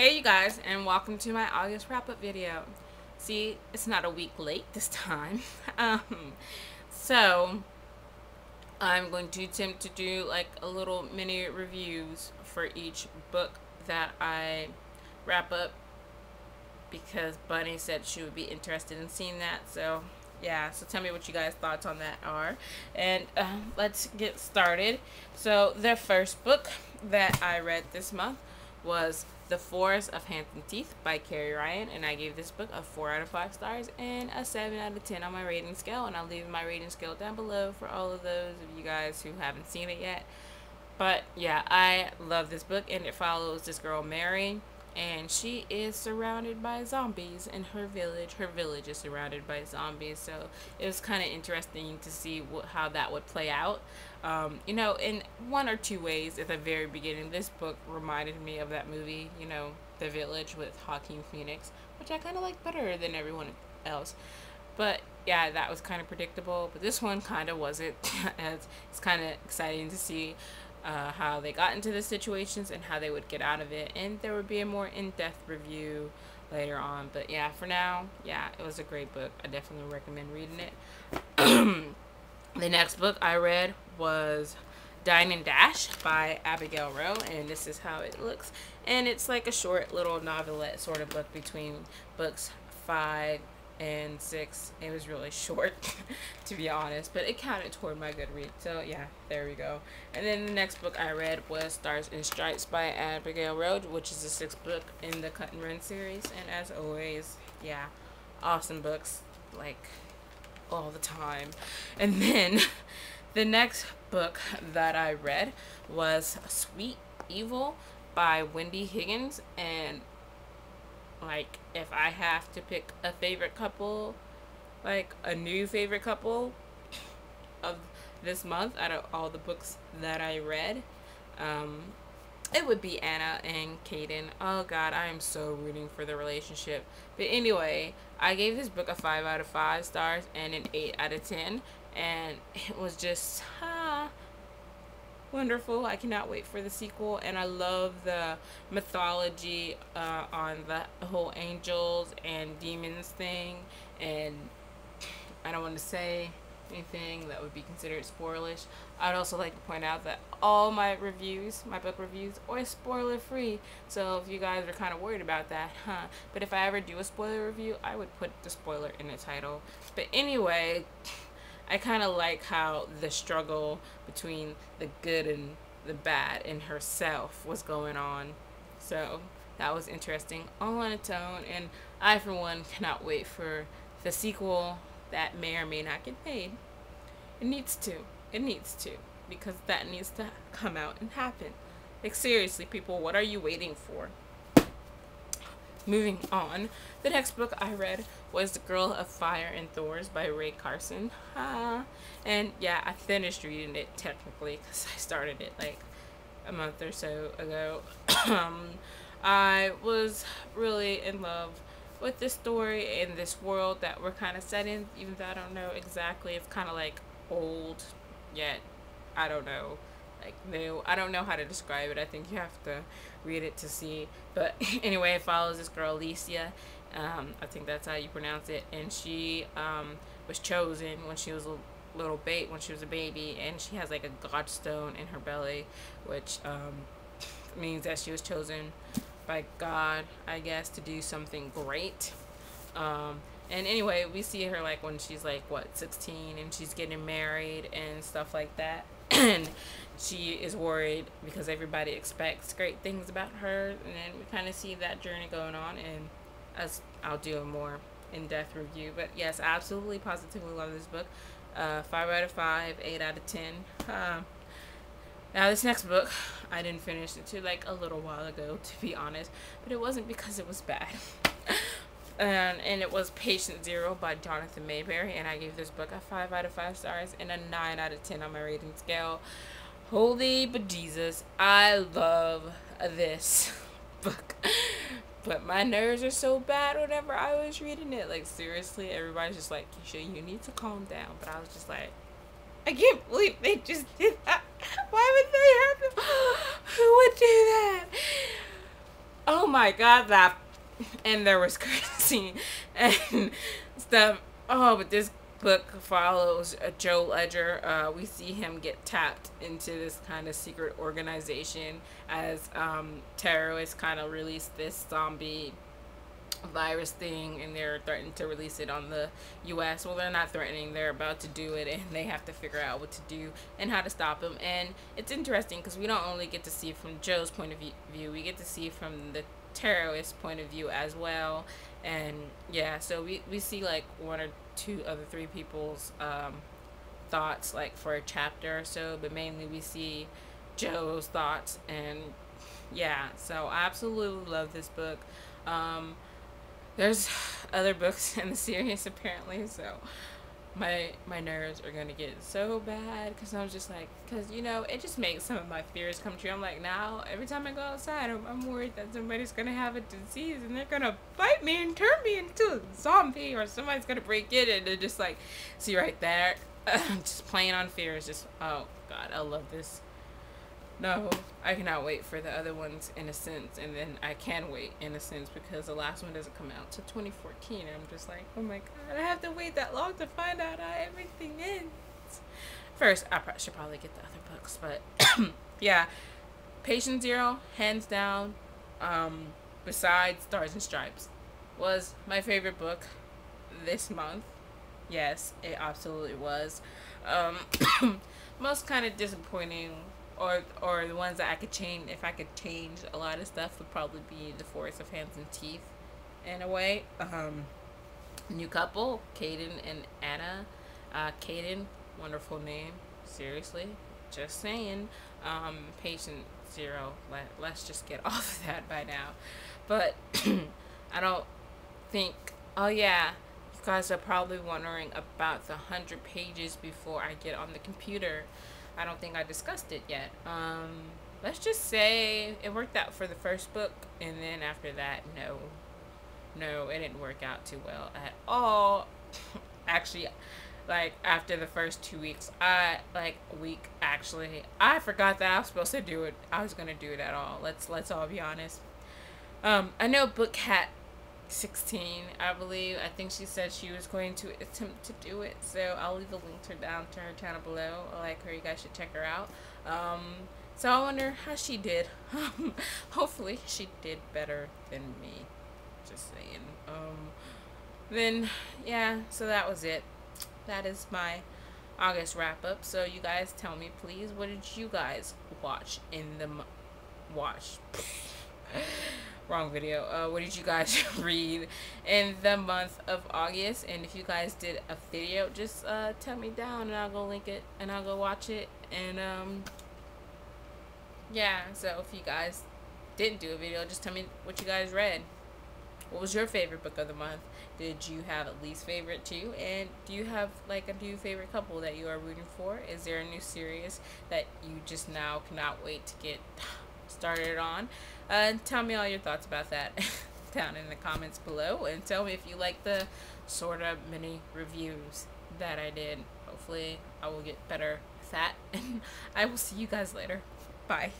Hey you guys, and welcome to my August wrap-up video. See, it's not a week late this time. So I'm going to attempt to do like a little mini reviews for each book that I wrap up, because Bunny said she would be interested in seeing that. So yeah, so tell me what you guys' thoughts on that are, and let's get started. So the first book that I read this month was The Forest of Hands and Teeth by Carrie Ryan, and I gave this book a 4 out of 5 stars and a 7 out of 10 on my rating scale, and I'll leave my rating scale down below for all of those of you guys who haven't seen it yet. But yeah, I love this book, and it follows this girl Mary, and she is surrounded by zombies in her village. Her village is surrounded by zombies, so it was kind of interesting to see how that would play out. You know, in one or two ways. At the very beginning, this book reminded me of that movie, you know, The Village with Joaquin Phoenix, which I kind of like better than everyone else. But yeah, that was kind of predictable, but this one kind of wasn't. It's kind of exciting to see how they got into the situations and how they would get out of it, and there would be a more in-depth review later on. But yeah, for now, yeah, it was a great book. I definitely recommend reading it. The next book I read was Dine and Dash by Abigail Rowe, and this is how it looks. And it's like a short little novelette sort of book between books 5 and 6. It was really short, to be honest, but it counted toward my Goodreads. So yeah, there we go. And then the next book I read was Stars and Stripes by Abigail Rowe, which is the 6th book in the Cut and Run series. And as always, yeah, awesome books, like all the time. And then the next book that I read was Sweet Evil by Wendy Higgins, and like, if I have to pick a favorite couple, like a new favorite couple of this month out of all the books that I read, it would be Anna and Caden. Oh god, I am so rooting for the relationship. But anyway, I gave this book a 5 out of 5 stars and an 8 out of 10, and it was just wonderful. I cannot wait for the sequel, and I love the mythology on the whole angels and demons thing. And I don't want to say anything that would be considered spoilish. I'd also like to point out that all my reviews, my book reviews, are spoiler free, so if you guys are kind of worried about that, but if I ever do a spoiler review, I would put the spoiler in the title. But anyway, I kind of like how the struggle between the good and the bad in herself was going on. So that was interesting all on its own, and I for one cannot wait for the sequel that may or may not get made. It needs to. It needs to. Because that needs to come out and happen. Like, seriously, people, what are you waiting for? Moving on, the next book I read was The Girl of Fire and Thors by Ray Carson. And yeah, I finished reading it technically because I started it like a month or so ago. I was really in love with this story and this world that we're kind of set in, even though I don't know exactly. It's kind of like old, yet I don't know, like new. I don't know how to describe it. I think you have to read it to see. But anyway, it follows this girl Alicia. I think that's how you pronounce it. And she was chosen when she was a when she was a baby, and she has like a godstone in her belly, which means that she was chosen by God, I guess, to do something great. And anyway, we see her like when she's like, what, 16, and she's getting married and stuff like that. And she is worried because everybody expects great things about her, and then we kind of see that journey going on, and as I'll do a more in-depth review. But yes, I absolutely positively love this book. 5 out of 5, 8 out of 10. Now this next book, I didn't finish it till like a little while ago, to be honest, but it wasn't because it was bad. And it was Patient Zero by Jonathan Mayberry, and I gave this book a 5 out of 5 stars and a 9 out of 10 on my rating scale. Holy bejesus, I love this book. But my nerves are so bad whenever I was reading it. Like, seriously, everybody's just like, ke-sha, you need to calm down. But I was just like, I can't believe they just did that. Why would they have to? Who would do that? Oh my god, that, and there was cursing and stuff. Oh, but this book follows Joe Ledger. We see him get tapped into this kind of secret organization as terrorists kind of release this zombie virus thing, and they're threatening to release it on the US. Well, they're not threatening, they're about to do it, and they have to figure out what to do and how to stop them. And it's interesting because we don't only get to see from Joe's point of view, we get to see from the terrorist point of view as well. And yeah, so we see like one or two other three people's thoughts like for a chapter or so, but mainly we see Joe's thoughts. And yeah, so I absolutely love this book. There's other books in the series apparently, so my nerves are gonna get so bad because I'm just like, because you know, it just makes some of my fears come true. I'm like, now every time I go outside, I'm worried that somebody's gonna have a disease and they're gonna bite me and turn me into a zombie, or somebody's gonna break in. And they're just like, see right there, just playing on fears. Just, oh god, I love this. No, I cannot wait for the other ones in a sense, and then I can wait in a sense because the last one doesn't come out till 2014, and I'm just like, oh my god, I have to wait that long to find out how everything ends. First, I should probably get the other books, but yeah, Patient Zero, hands down, besides Stars and Stripes, was my favorite book this month. Yes, it absolutely was. Most kind of disappointing, or the ones that I could change, if I could change a lot of stuff, would probably be The Forest of Hands and Teeth, in a way. New couple, Caden and Anna. Caden, wonderful name, seriously, just saying. Patient Zero, let's just get off of that by now. But I don't think, oh yeah, you guys are probably wondering about the 100 pages before I get on the computer. I don't think I discussed it yet. Let's just say it worked out for the first book, and then after that, no, it didn't work out too well at all. Actually, like after the first 2 weeks, I forgot that I was supposed to do it. I was gonna do it at all. Let's all be honest. I know BookCat16, I believe. I think she said she was going to attempt to do it, so I'll leave a link down to her channel below. I like her. You guys should check her out. So I wonder how she did. Hopefully she did better than me. Just saying. Then yeah, so that was it. That is my August wrap up. So you guys tell me, please, what did you guys watch in the wrong video. What did you guys read in the month of August? And if you guys did a video, just tell me down and I'll go link it and I'll go watch it. And yeah, so if you guys didn't do a video, just tell me what you guys read. What was your favorite book of the month? Did you have a least favorite too? And do you have like a new favorite couple that you are rooting for? Is there a new series that you just now cannot wait to get started on? Tell me all your thoughts about that down in the comments below, and tell me if you like the sort of mini reviews that I did. Hopefully I will get better at that, and I will see you guys later. Bye.